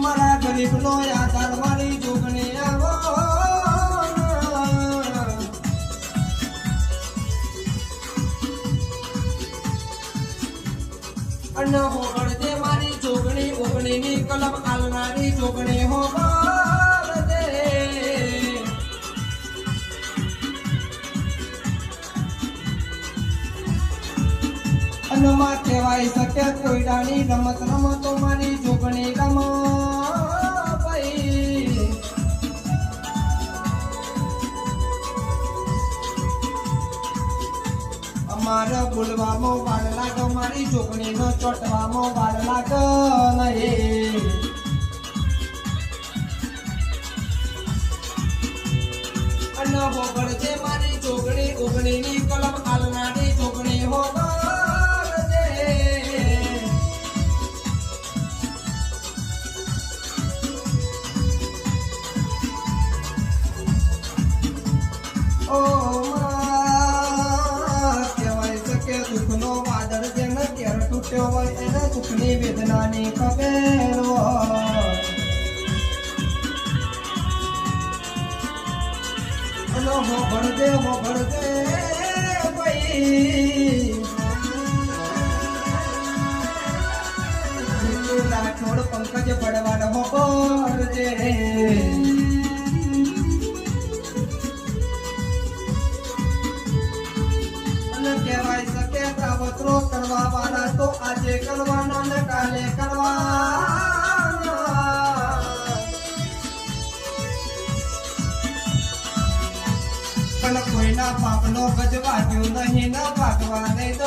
મારા ગરીબનો આધાર મારી જોગણી આવો અને હોગળજે મારી જોગણી ઓગણીની કલમ આલનારી જોગણી હોગળજે અને માં કહેવાય શકે કોયડાની રમત રમતો મારી જોગણી રમ ભાઈ અમારે બોલવામાં વાળ લાગ મારી જોગણીનો ચોટવામાં વાળ લાગ નહીં અને હોગળજે મારી જોગણી ઓગણીની કલમ આલનારી જોગણી હોગળજે ઓ કહેવાય છે કે દુઃખનો વાદળ જેને ઘેર તૂટ્યો હોય એને દુઃખની વેદનાની ખબર હોય અને હોગળજે ભાઈ રાઠોડ પંકજ ભડવાડ હોગળજે કહેવાય શકે કાવતરો કરવા વાળા તો આજે કરવાના ને કાલે કરવાના પણ કોઈના પાપનો ગજ વાગ્યો નહીં ન ભાગવા નહીં તો